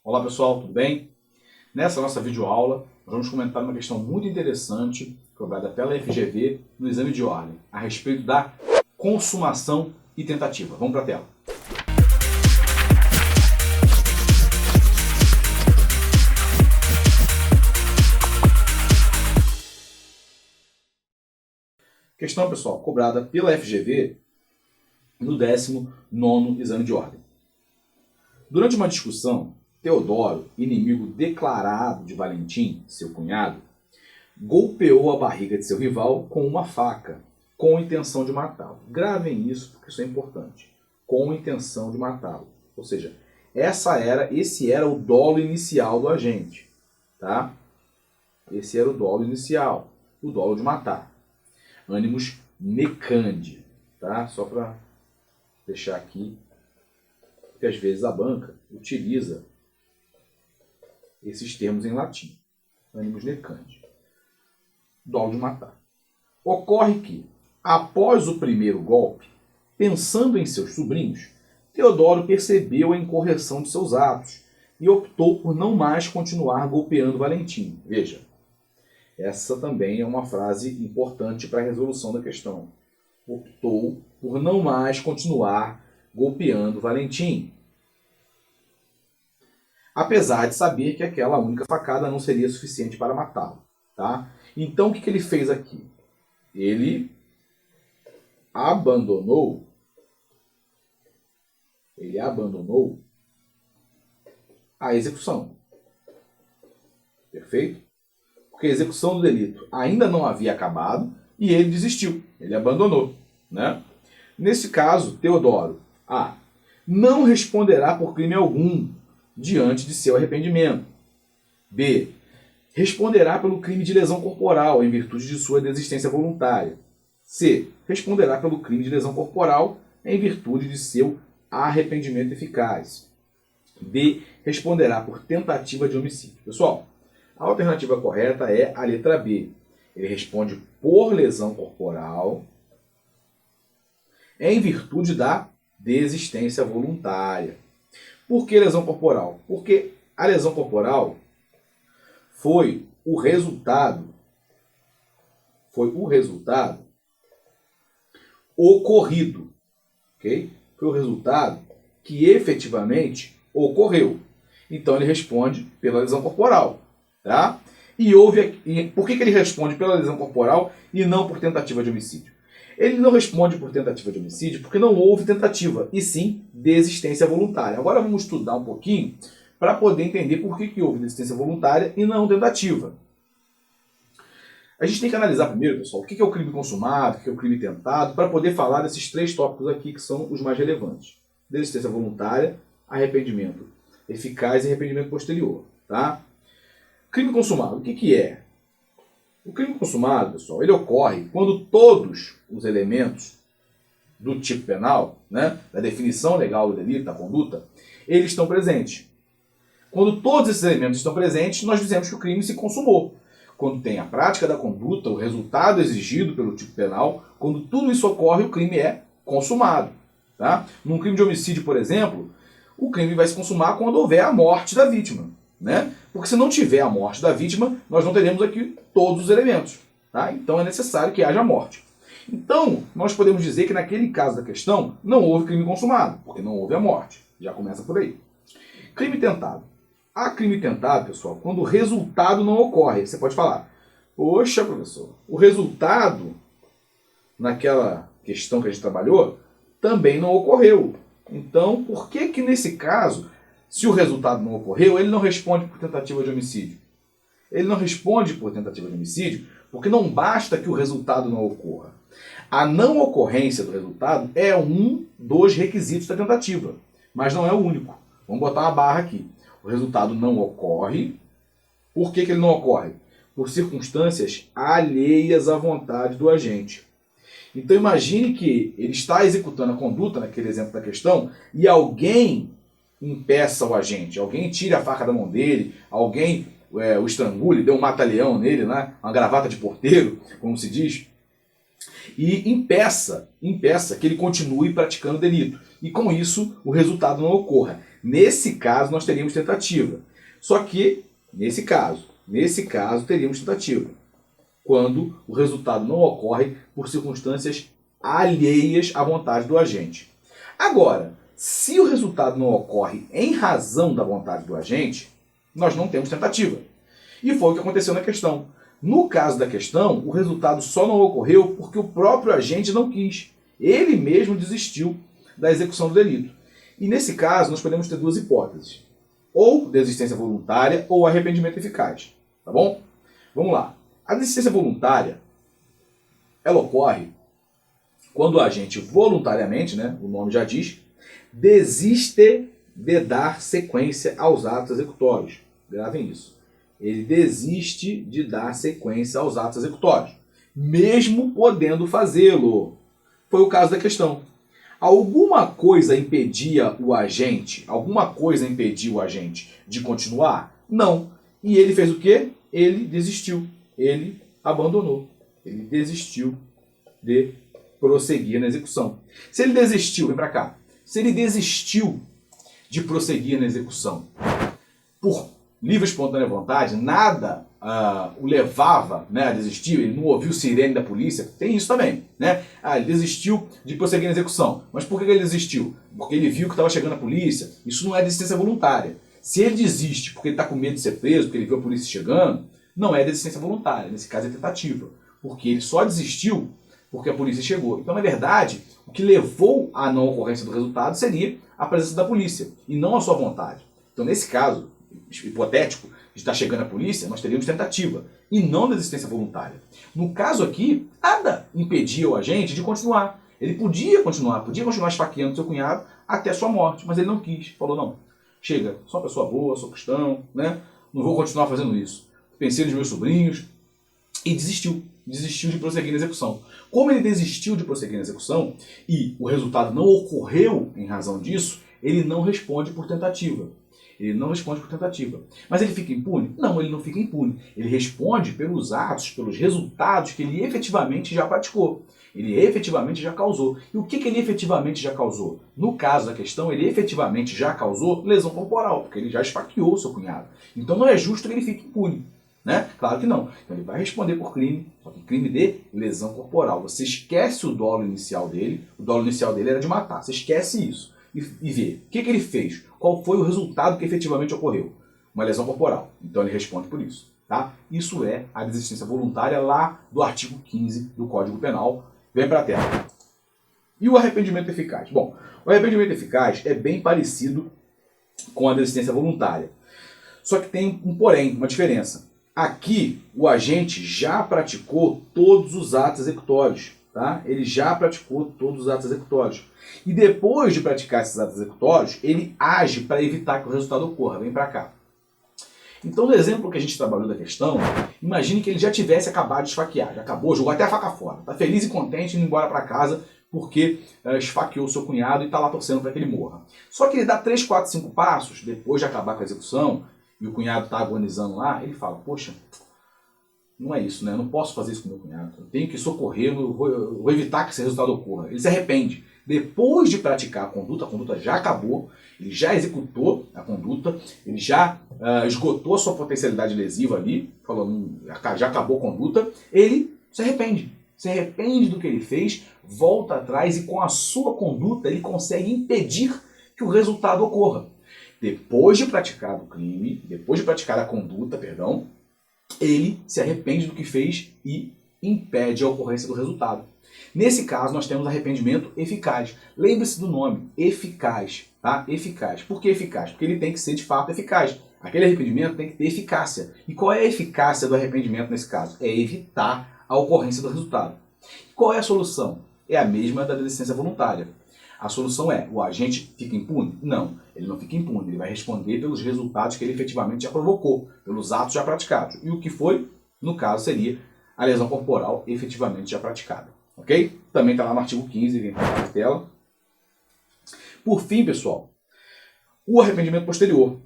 Olá pessoal, tudo bem? Nessa nossa videoaula, nós vamos comentar uma questão muito interessante cobrada pela FGV no exame de ordem, a respeito da consumação e tentativa. Vamos para a tela. Questão, pessoal, cobrada pela FGV no 19º exame de ordem. Durante uma discussão, Teodoro, inimigo declarado de Valentim, seu cunhado, golpeou a barriga de seu rival com uma faca, com a intenção de matá-lo. Gravem isso, porque isso é importante. Com a intenção de matá-lo. Ou seja, esse era o dolo inicial do agente. Tá? Esse era o dolo inicial, o dolo de matar. Animus necandi. Tá? Só para deixar aqui, porque às vezes a banca utiliza esses termos em latim. Animus necandi. Dolo de matar. Ocorre que, após o primeiro golpe, pensando em seus sobrinhos, Teodoro percebeu a incorreção de seus atos e optou por não mais continuar golpeando Valentim. Veja, essa também é uma frase importante para a resolução da questão. Optou por não mais continuar golpeando Valentim, apesar de saber que aquela única facada não seria suficiente para matá-lo. Tá? Então, o que ele fez aqui? Ele abandonou a execução. Perfeito? Porque a execução do delito ainda não havia acabado e ele desistiu. Ele abandonou. Né? Nesse caso, Teodoro A. não responderá por crime algum diante de seu arrependimento. B. responderá pelo crime de lesão corporal em virtude de sua desistência voluntária. C. responderá pelo crime de lesão corporal em virtude de seu arrependimento eficaz. D. responderá por tentativa de homicídio. Pessoal, a alternativa correta é a letra B. Ele responde por lesão corporal em virtude da desistência voluntária. Por que lesão corporal? Porque a lesão corporal foi o resultado ocorrido. Okay? Foi o resultado que efetivamente ocorreu. Então ele responde pela lesão corporal. Tá? Por que ele responde pela lesão corporal e não por tentativa de homicídio? Ele não responde por tentativa de homicídio porque não houve tentativa, e sim desistência voluntária. Agora vamos estudar um pouquinho para poder entender por que houve desistência voluntária e não tentativa. A gente tem que analisar primeiro, pessoal, o que é o crime consumado, o que é o crime tentado, para poder falar desses três tópicos aqui que são os mais relevantes. Desistência voluntária, arrependimento eficaz e arrependimento posterior. Tá? Crime consumado, o que é? O crime consumado, pessoal, ele ocorre quando todos os elementos do tipo penal, né, da definição legal do delito, da conduta, eles estão presentes. Quando todos esses elementos estão presentes, nós dizemos que o crime se consumou. Quando tem a prática da conduta, o resultado exigido pelo tipo penal, quando tudo isso ocorre, o crime é consumado. Tá? Num crime de homicídio, por exemplo, o crime vai se consumar quando houver a morte da vítima. Né? Porque se não tiver a morte da vítima, nós não teremos aqui todos os elementos. Tá? Então é necessário que haja morte. Então, nós podemos dizer que naquele caso da questão, não houve crime consumado, porque não houve a morte. Já começa por aí. Crime tentado. Há crime tentado, pessoal, quando o resultado não ocorre. Você pode falar, poxa, professor, o resultado naquela questão que a gente trabalhou também não ocorreu. Então, por que nesse caso, se o resultado não ocorreu, ele não responde por tentativa de homicídio? Ele não responde por tentativa de homicídio porque não basta que o resultado não ocorra. A não ocorrência do resultado é um dos requisitos da tentativa, mas não é o único. Vamos botar uma barra aqui. O resultado não ocorre. Por que ele não ocorre? Por circunstâncias alheias à vontade do agente. Então imagine que ele está executando a conduta, naquele exemplo da questão, e alguém impeça o agente, alguém tire a faca da mão dele, alguém o estrangule, dê um mata-leão nele, né? Uma gravata de porteiro, como se diz, e impeça que ele continue praticando o delito. E com isso o resultado não ocorra. Nesse caso, nós teríamos tentativa. Só que, nesse caso, teríamos tentativa. Quando o resultado não ocorre por circunstâncias alheias à vontade do agente. Agora, se o resultado não ocorre em razão da vontade do agente, nós não temos tentativa. E foi o que aconteceu na questão. No caso da questão, o resultado só não ocorreu porque o próprio agente não quis. Ele mesmo desistiu da execução do delito. E nesse caso, nós podemos ter duas hipóteses. Ou desistência voluntária ou arrependimento eficaz. Tá bom? Vamos lá. A desistência voluntária, ela ocorre quando o agente voluntariamente, né, o nome já diz, desiste de dar sequência aos atos executórios. Gravem isso. Ele desiste de dar sequência aos atos executórios, mesmo podendo fazê-lo. Foi o caso da questão. Alguma coisa impedia o agente de continuar? Não. E ele fez o quê? Ele desistiu. Ele abandonou. Ele desistiu de prosseguir na execução. Se ele desistiu, vem para cá. Se ele desistiu de prosseguir na execução por livre e espontânea vontade, nada o levava, né, a desistir, ele não ouviu sirene da polícia, tem isso também, né? Ele desistiu de prosseguir na execução. Mas por que ele desistiu? Porque ele viu que estava chegando a polícia. Isso não é desistência voluntária. Se ele desiste porque ele está com medo de ser preso, porque ele viu a polícia chegando, não é desistência voluntária. Nesse caso é tentativa. Porque ele só desistiu porque a polícia chegou. Então, na verdade, o que levou à não ocorrência do resultado seria a presença da polícia, e não a sua vontade. Então, nesse caso hipotético de estar chegando a polícia, nós teríamos tentativa, e não desistência voluntária. No caso aqui, nada impedia o agente de continuar. Ele podia continuar esfaqueando seu cunhado até a sua morte, mas ele não quis. Falou, não, chega, sou uma pessoa boa, sou cristão, né? Não vou continuar fazendo isso. Pensei nos meus sobrinhos, e desistiu de prosseguir na execução. Como ele desistiu de prosseguir na execução e o resultado não ocorreu em razão disso, ele não responde por tentativa. Mas ele fica impune? Não, ele não fica impune. Ele responde pelos atos, pelos resultados que ele efetivamente já praticou. Ele efetivamente já causou. E o que ele efetivamente já causou? No caso da questão, ele efetivamente já causou lesão corporal, porque ele já esfaqueou o seu cunhado. Então não é justo que ele fique impune. Né? Claro que não. Então ele vai responder por crime, só que crime de lesão corporal. Você esquece o dolo inicial dele. O dolo inicial dele era de matar. Você esquece isso e vê o que ele fez. Qual foi o resultado que efetivamente ocorreu? Uma lesão corporal. Então ele responde por isso. Tá? Isso é a desistência voluntária lá do artigo 15 do Código Penal. Vem para a tela. E o arrependimento eficaz? Bom, o arrependimento eficaz é bem parecido com a desistência voluntária. Só que tem um porém, uma diferença. Aqui, o agente já praticou todos os atos executórios. Tá? Ele já praticou todos os atos executórios. E depois de praticar esses atos executórios, ele age para evitar que o resultado ocorra. Vem para cá. Então, no exemplo que a gente trabalhou da questão, imagine que ele já tivesse acabado de esfaquear. Já acabou, jogou até a faca fora. Está feliz e contente indo embora para casa porque esfaqueou o seu cunhado e está lá torcendo para que ele morra. Só que ele dá 3, 4, 5 passos, depois de acabar com a execução, e o cunhado está agonizando lá, ele fala, poxa, não é isso, né? Eu não posso fazer isso com o meu cunhado. Eu tenho que socorrer, eu vou evitar que esse resultado ocorra. Ele se arrepende. Depois de praticar a conduta já acabou, ele já executou a conduta, ele já esgotou a sua potencialidade lesiva ali, falou, já acabou a conduta, ele se arrepende. Se arrepende do que ele fez, volta atrás e com a sua conduta ele consegue impedir que o resultado ocorra. Depois de praticar o crime, depois de praticar a conduta, ele se arrepende do que fez e impede a ocorrência do resultado. Nesse caso, nós temos arrependimento eficaz. Lembre-se do nome, eficaz. Tá? Eficaz. Por que eficaz? Porque ele tem que ser de fato eficaz. Aquele arrependimento tem que ter eficácia. E qual é a eficácia do arrependimento nesse caso? É evitar a ocorrência do resultado. Qual é a solução? É a mesma da desistência voluntária. A solução é, o agente fica impune? Não, ele não fica impune, ele vai responder pelos resultados que ele efetivamente já provocou, pelos atos já praticados. E o que foi, no caso, seria a lesão corporal efetivamente já praticada. Ok? Também está lá no artigo 15, vem para a tela. Por fim, pessoal, o arrependimento posterior.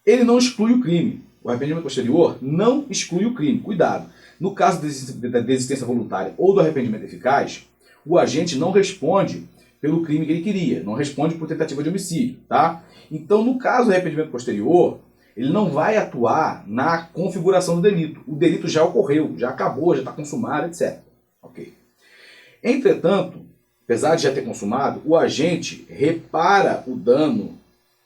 Ele não exclui o crime. O arrependimento posterior não exclui o crime. Cuidado. No caso da desistência voluntária ou do arrependimento eficaz, o agente não responde pelo crime que ele queria, não responde por tentativa de homicídio, tá? Então, no caso do arrependimento posterior, ele não vai atuar na configuração do delito. O delito já ocorreu, já acabou, já está consumado, etc. Ok. Entretanto, apesar de já ter consumado, o agente repara o dano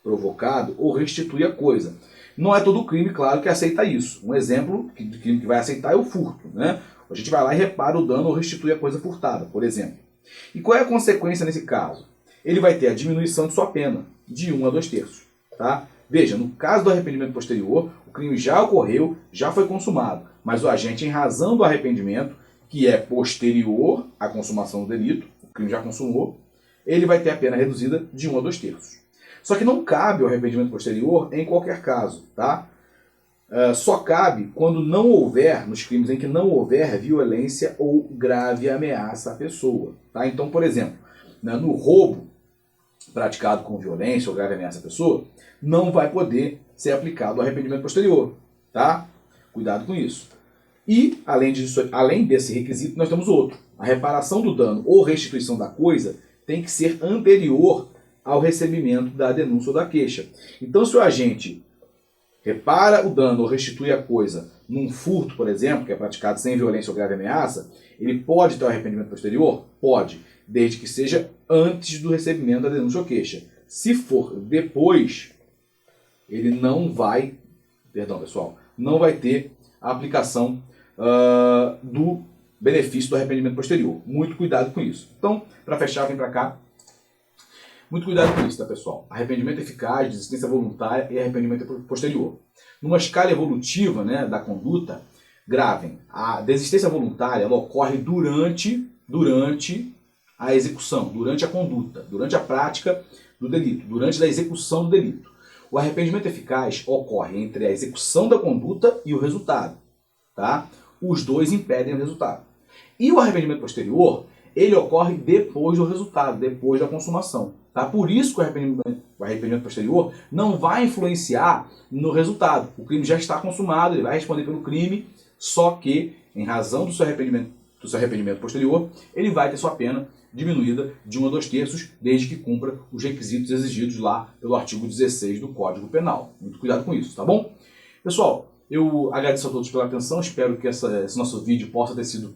provocado ou restitui a coisa. Não é todo crime, claro, que aceita isso. Um exemplo de crime que vai aceitar é o furto, né? A gente vai lá e repara o dano ou restitui a coisa furtada, por exemplo. E qual é a consequência nesse caso? Ele vai ter a diminuição de sua pena, de 1 a 2/3. Tá? Veja, no caso do arrependimento posterior, o crime já ocorreu, já foi consumado, mas o agente, em razão do arrependimento, que é posterior à consumação do delito, o crime já consumou, ele vai ter a pena reduzida de 1 a 2/3. Só que não cabe o arrependimento posterior em qualquer caso, tá? Só cabe quando não houver, nos crimes em que não houver violência ou grave ameaça à pessoa. Tá? Então, por exemplo, no roubo praticado com violência ou grave ameaça à pessoa, não vai poder ser aplicado o arrependimento posterior. Tá? Cuidado com isso. E, além desse requisito, nós temos outro. A reparação do dano ou restituição da coisa tem que ser anterior ao recebimento da denúncia ou da queixa. Então, se o agente repara o dano ou restitui a coisa num furto, por exemplo, que é praticado sem violência ou grave ameaça, ele pode ter o arrependimento posterior? Pode, desde que seja antes do recebimento da denúncia ou queixa. Se for depois, ele não vai, não vai ter a aplicação do benefício do arrependimento posterior. Muito cuidado com isso. Então, para fechar, vem para cá. Muito cuidado com isso, tá, pessoal? Arrependimento eficaz, desistência voluntária e arrependimento posterior. Numa escala evolutiva, né, da conduta, gravem. A desistência voluntária ela ocorre durante a execução, durante a conduta, durante a prática do delito, durante a execução do delito. O arrependimento eficaz ocorre entre a execução da conduta e o resultado. Tá? Os dois impedem o resultado. E o arrependimento posterior, ele ocorre depois do resultado, depois da consumação. Tá? Por isso que o arrependimento posterior não vai influenciar no resultado. O crime já está consumado, ele vai responder pelo crime, só que, em razão do seu arrependimento posterior, ele vai ter sua pena diminuída de 1 a 2/3, desde que cumpra os requisitos exigidos lá pelo artigo 16 do Código Penal. Muito cuidado com isso, tá bom? Pessoal, eu agradeço a todos pela atenção, espero que esse nosso vídeo possa ter sido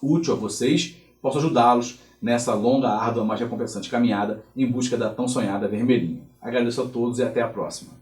útil a vocês, possa ajudá-los nessa longa, árdua, mas recompensante caminhada em busca da tão sonhada vermelhinha. Agradeço a todos e até a próxima.